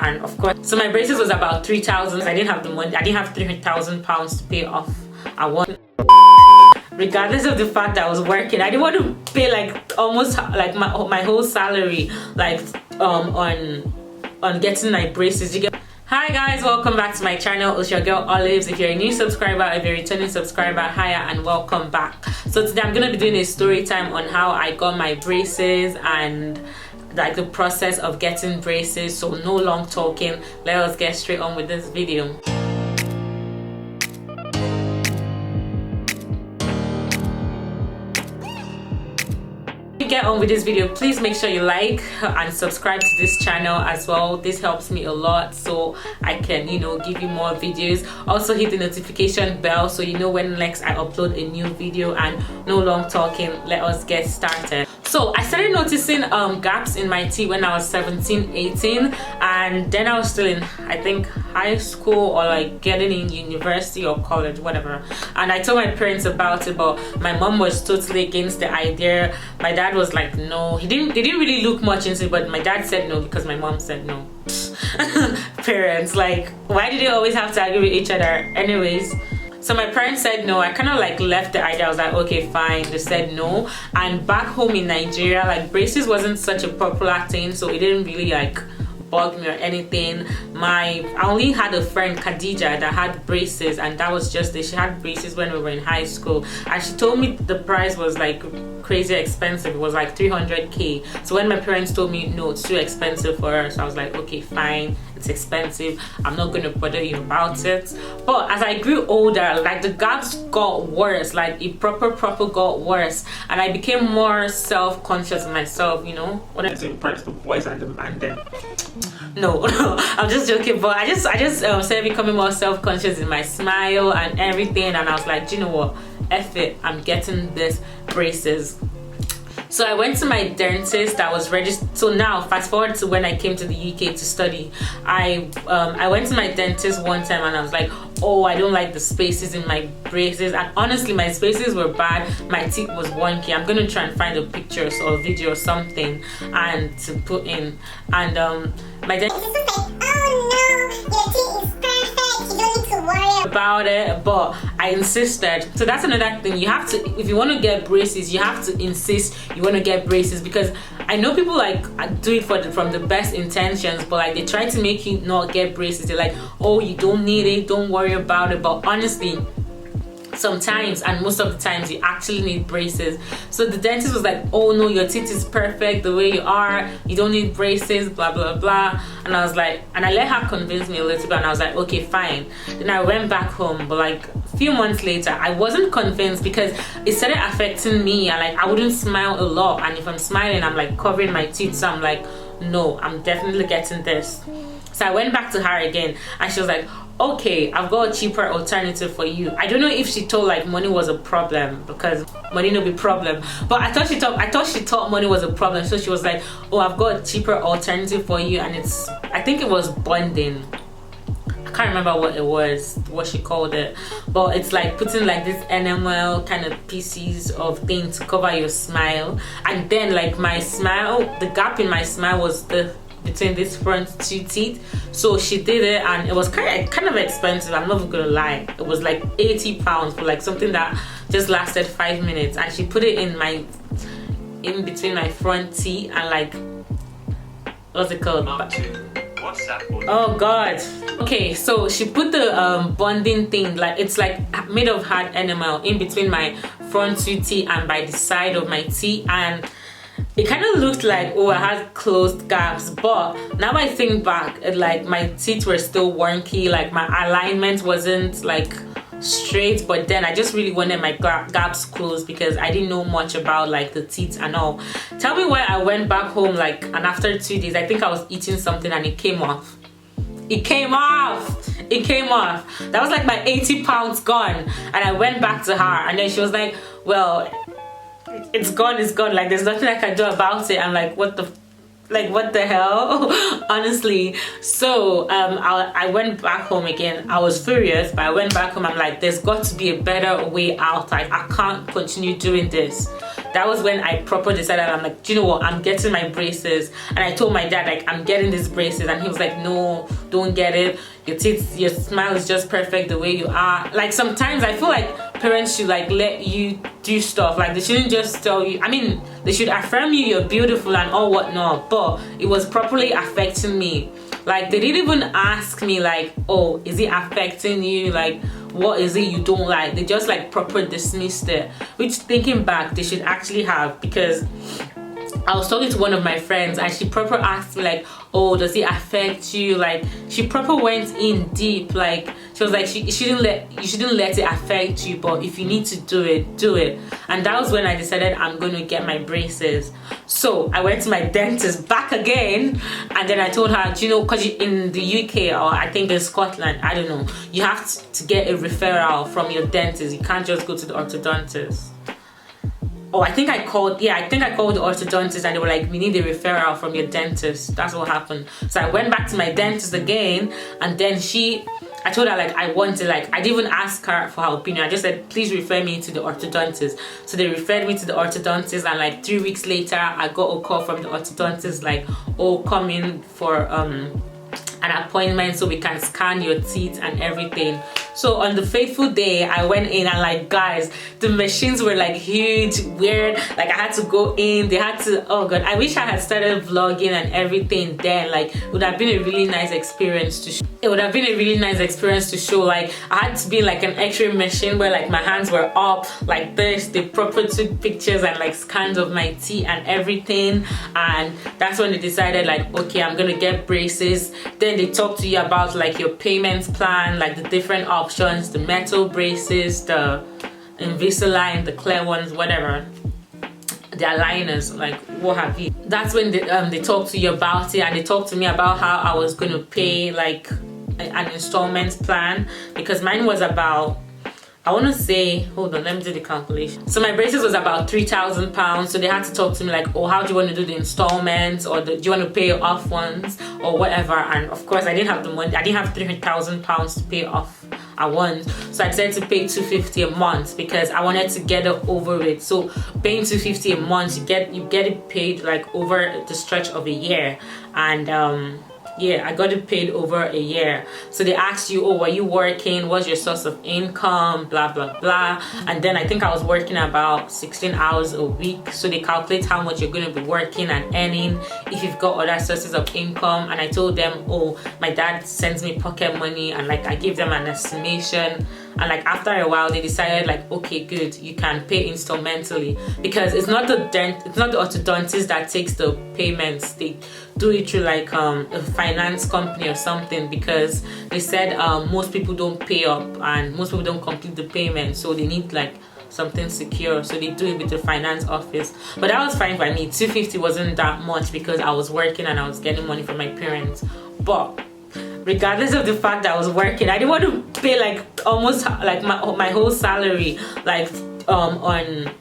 and of course, so my braces was about 3,000. I didn't have the money. I didn't have 3,000 pounds to pay off. I want, regardless of the fact that I was working, I didn't want to pay like almost like my whole salary like on getting my braces. You get. Hi guys, welcome back to my channel. It's your girl Olives. If you're a new subscriber, if you're a returning subscriber, hiya and welcome back. So today I'm gonna be doing a story time on how I got my braces and like the process of getting braces. So no long talking, let us get straight on with this video. Get on with this video, please make sure you like and subscribe to this channel as well. This helps me a lot so I can, you know, give you more videos. Also hit the notification bell so you know when next I upload a new video. And no long talking, let us get started. So I started noticing gaps in my teeth when I was 17, 18, and then I was still in, I think, high school or like getting in university or college, whatever. And I told my parents about it, but my mom was totally against the idea. My dad was like, no. They didn't really look much into it, but my dad said no because my mom said no. Parents, like, why do they always have to argue with each other? Anyways, so my parents said no. I kind of like left the idea. I was like, okay, fine. They said no. And back home in Nigeria, like braces wasn't such a popular thing, so it didn't really like bug me or anything. I only had a friend, Khadija, that had braces, and that was just it. She had braces when we were in high school, and she told me the price was like crazy expensive. It was like 300k. So when my parents told me no, it's too expensive for her, so I was like, okay, fine, it's expensive, I'm not gonna bother you about it. But as I grew older, like the gaps got worse, like it proper got worse, and I became more self-conscious of myself, you know, when I impress the boys and the man then. No, I'm just joking, but I just started becoming more self-conscious in my smile and everything, and I was like, do you know what, F it, I'm getting this braces. So I went to my dentist that was registered. So now fast forward to when I came to the UK to study. I went to my dentist one time and I was like, oh, I don't like the spaces in my braces. And honestly, my spaces were bad. My teeth was wonky. I'm gonna try and find a picture or a video or something and to put in. And my dentist was like, oh no, your teeth is perfect, you don't need to worry about it. But I insisted. So that's another thing. You have to, if you want to get braces, you have to insist you want to get braces, because I know people like do it from the best intentions, but like they try to make you not get braces. They're like, oh, you don't need it, don't worry about it. But honestly, sometimes and most of the times you actually need braces. So the dentist was like, oh no, your teeth is perfect the way you are, you don't need braces, blah blah blah. And I was like, and I let her convince me a little bit, and I was like, okay, fine. Then I went back home, but like a few months later I wasn't convinced because it started affecting me, and like I wouldn't smile a lot, and if I'm smiling I'm like covering my teeth. So I'm like, no, I'm definitely getting this. So I went back to her again, and she was like, okay, I've got a cheaper alternative for you. I don't know if she thought like money was a problem, because money no be problem, but I thought she thought money was a problem. So she was like, oh, I've got a cheaper alternative for you, and it's, I think it was bonding. I can't remember what she called it, but it's like putting like this enamel kind of pieces of thing to cover your smile. And then like my smile, the gap in my smile was between these front two teeth. So she did it, and it was kind of expensive, I'm not gonna lie. It was like 80 pounds for like something that just lasted 5 minutes, and she put it in between my front teeth and like, what's it called? Oh god. Okay, so she put the bonding thing, like it's like made of hard enamel in between my front two teeth and by the side of my teeth, and it kind of looked like, oh, I had closed gaps. But now I think back, like my teeth were still wonky, like my alignment wasn't like straight. But then I just really wanted my gaps closed because I didn't know much about like the teeth and all. Tell me why I went back home like, and after 2 days I think I was eating something and it came off. It came off. That was like my 80 pounds gone. And I went back to her, and then she was like, well, it's gone, like there's nothing I can do about it. I'm like, what the hell? Honestly. So I went back home again. I was furious, but I went back home. I'm like, there's got to be a better way out. Like I can't continue doing this. that was when I properly decided, I'm like, do you know what, I'm getting my braces. And I told my dad, like, I'm getting these braces, and he was like, no, don't get it, your teeth, your smile is just perfect the way you are. Like, sometimes I feel like parents should like let you do stuff, like they shouldn't just tell you, I mean, they should affirm you, you're beautiful and all whatnot, but it was properly affecting me. Like, they didn't even ask me like, oh, is it affecting you, like what is it you don't like. They just like proper dismissed it, which thinking back they should actually have, because I was talking to one of my friends and she proper asked me like, oh, does it affect you? Like, she proper went in deep. Like, she was like, you shouldn't let it affect you, but if you need to do it, do it. And that was when I decided I'm going to get my braces. So I went to my dentist back again, and then I told her, you know, because in the UK, or I think in Scotland, I don't know, you have to get a referral from your dentist. You can't just go to the orthodontist. Oh, I think I called the orthodontist, and they were like, we need a referral from your dentist. That's what happened. So I went back to my dentist again, and then I told her like I wanted, like, I didn't even ask her for her opinion. I just said, please refer me to the orthodontist. So they referred me to the orthodontist, and like 3 weeks later I got a call from the orthodontist like, oh, come in for an appointment so we can scan your teeth and everything. So on the fateful day, I went in, and like, guys, the machines were like huge, weird. Like, I had to go in, they had to, oh god, I wish I had started vlogging and everything then. Like, it would have been a really nice experience to show. It would have been a really nice experience to show. Like, I had to be like an x-ray machine where like my hands were up like this. They proper took pictures and like scans of my teeth and everything. And that's when they decided like, okay, I'm gonna get braces. Then they talk to you about like your payments plan, like the different options, the metal braces, the Invisalign, the clear ones, whatever, the aligners, like what have you. That's when they talk to you about it, and they talked to me about how I was going to pay like an installment plan, because mine was about, I want to say, hold on, let me do the calculation. So my braces was about £3,000. So they had to talk to me like, oh, how do you want to do the installments, or do you want to pay off ones or whatever? And of course, I didn't have the money. I didn't have £3,000 to pay off at once. So I decided to pay $250 a month because I wanted to get it over with. So paying $250 a month, you get it paid like over the stretch of a year. And yeah, I got it paid over a year. So they asked you, oh, were you working? What's your source of income? Blah, blah, blah. And then I think I was working about 16 hours a week. So they calculate how much you're going to be working and earning if you've got other sources of income. And I told them, oh, my dad sends me pocket money, and like I gave them an estimation. And like after a while, they decided like, okay, good, you can pay installmentally, because it's not the orthodontist that takes the payments. They do it through like a finance company or something, because they said most people don't pay up and most people don't complete the payment, so they need like something secure, so they do it with the finance office. But that was fine by me. $250 wasn't that much because I was working and I was getting money from my parents. But regardless of the fact that I was working, I didn't want to pay like almost like my whole salary like on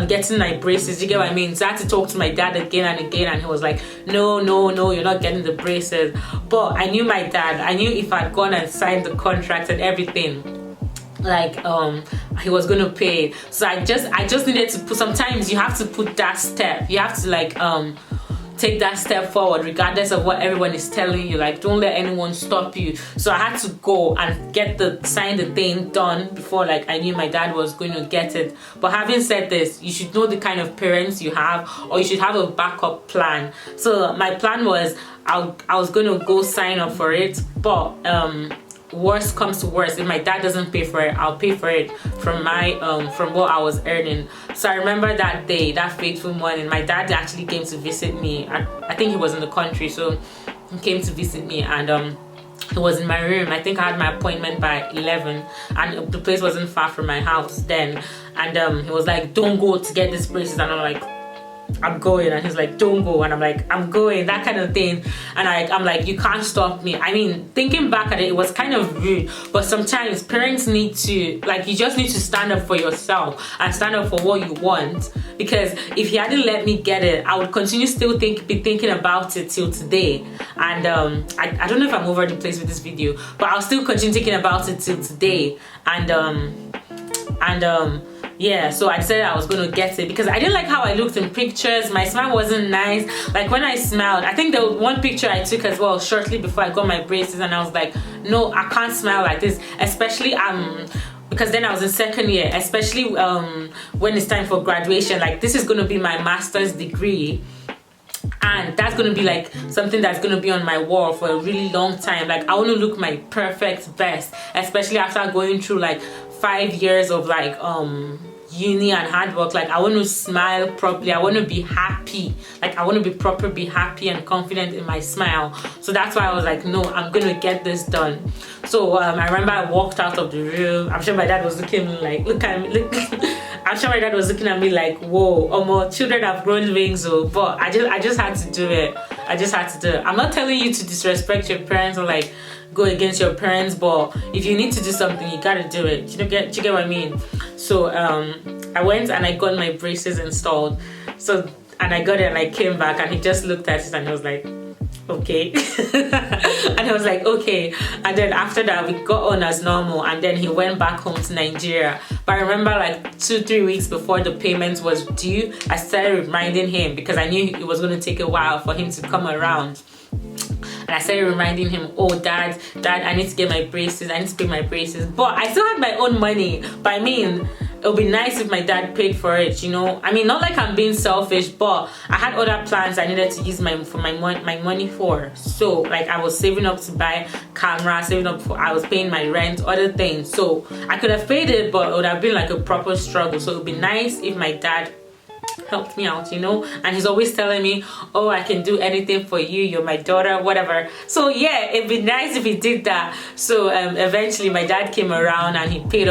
getting my braces. You get what I mean? So I had to talk to my dad again and again, and he was like, no, you're not getting the braces. But I knew my dad. I knew if I'd gone and signed the contract and everything, like he was going to pay. So I just needed to put, sometimes you have to put that step. You have to like take that step forward regardless of what everyone is telling you. Like, don't let anyone stop you. So I had to go and sign the thing done before like I knew my dad was going to get it. But having said this, you should know the kind of parents you have, or you should have a backup plan. So my plan was I was going to go sign up for it, but worst comes to worst, if my dad doesn't pay for it, I'll pay for it from my from what I was earning. So I remember that day, that fateful morning, my dad actually came to visit me. I think he was in the country, so he came to visit me, and he was in my room. I think I had my appointment by 11, and the place wasn't far from my house then. And he was like, don't go to get these braces, and I'm like, I'm going. And he's like, don't go, and I'm like, I'm going, that kind of thing. And I'm like, you can't stop me. I mean, thinking back at it, it was kind of rude, but sometimes parents need to, like, you just need to stand up for yourself and stand up for what you want. Because if he hadn't let me get it, I would continue still be thinking about it till today. And I don't know if I'm over the place with this video, but I'll still continue thinking about it till today. And yeah, so I decided I was going to get it because I didn't like how I looked in pictures. My smile wasn't nice. Like when I smiled, I think there was one picture I took as well shortly before I got my braces, and I was like, no, I can't smile like this, especially because then I was in second year, especially when it's time for graduation. Like, this is going to be my master's degree, and that's going to be like something that's going to be on my wall for a really long time. Like, I want to look my perfect best, especially after going through like 5 years of like uni and hard work. Like, I want to smile properly. I want to be happy. Like, I want to be happy and confident in my smile. So that's why I was like, no, I'm gonna get this done. So I remember I walked out of the room. I'm sure my dad was looking like, look at me, look. I'm sure my dad was looking at me like, whoa, more children have grown wings. Oh, but I just had to do it. I just had to do it. I'm not telling you to disrespect your parents or like go against your parents, but if you need to do something, you gotta do it. Do you get what I mean? So I went and I got my braces installed. So, and I got it and I came back and he just looked at it and he was like, okay. And I was like, okay. And then after that we got on as normal, and then he went back home to Nigeria. But I remember like 2-3 weeks before the payment was due, I started reminding him because I knew it was going to take a while for him to come around. And I started reminding him, oh, dad, I need to get my braces. I need to pay my braces. But I still had my own money. But I mean, it would be nice if my dad paid for it, you know. I mean, not like I'm being selfish, but I had other plans I needed to use my money for. So like, I was saving up to buy camera, I was paying my rent, other things. So I could have paid it, but it would have been like a proper struggle. So it would be nice if my dad helped me out, you know. And he's always telling me, oh, I can do anything for you, you're my daughter, whatever. So yeah, it'd be nice if he did that. So eventually my dad came around and he paid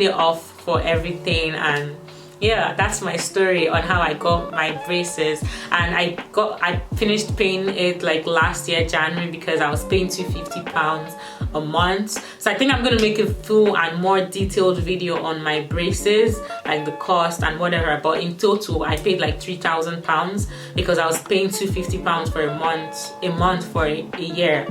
it off for everything. And yeah, that's my story on how I got my braces. And I finished paying it like last year January, because I was paying £250 a month. So I think I'm gonna make a full and more detailed video on my braces, like the cost and whatever. But in total I paid like £3,000 because I was paying £250 for a month for a year.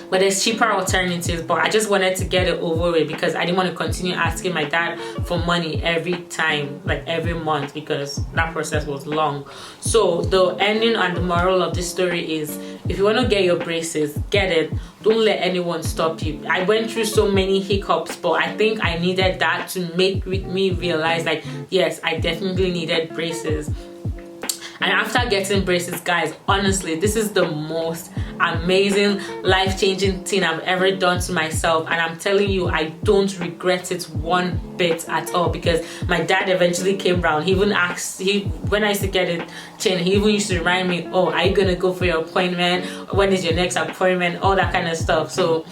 But there's cheaper alternatives, but I just wanted to get it over with because I didn't want to continue asking my dad for money every time, like every month, because that process was long. So the ending and the moral of this story is, if you want to get your braces, get it. Don't let anyone stop you. I went through so many hiccups, but I think I needed that to make me realize, like, yes, I definitely needed braces. And after getting braces, guys, honestly, this is the most amazing, life-changing thing I've ever done to myself. And I'm telling you, I don't regret it one bit at all, because my dad eventually came round. He even asked, when I used to get it changed, he even used to remind me, oh, are you gonna go for your appointment? When is your next appointment? All that kind of stuff. So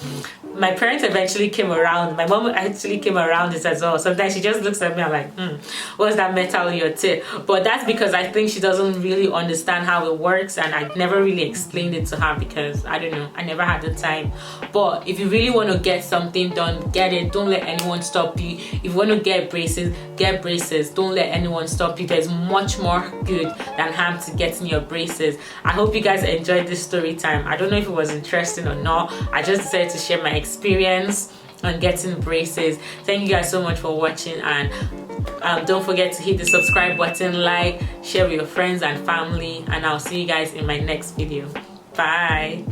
my parents eventually came around. My mom actually came around this as well. Sometimes she just looks at me, I'm like, what's that metal in your teeth? But that's because I think she doesn't really understand how it works, and I never really explained it to her because, I don't know, I never had the time. But if you really want to get something done, get it. Don't let anyone stop you. If you want to get braces, get braces. Don't let anyone stop you. There's much more good than harm to getting your braces. I hope you guys enjoyed this story time. I don't know if it was interesting or not. I just decided to share my experience on getting braces. Thank you guys so much for watching, and don't forget to hit the subscribe button, like, share with your friends and family, and I'll see you guys in my next video. Bye.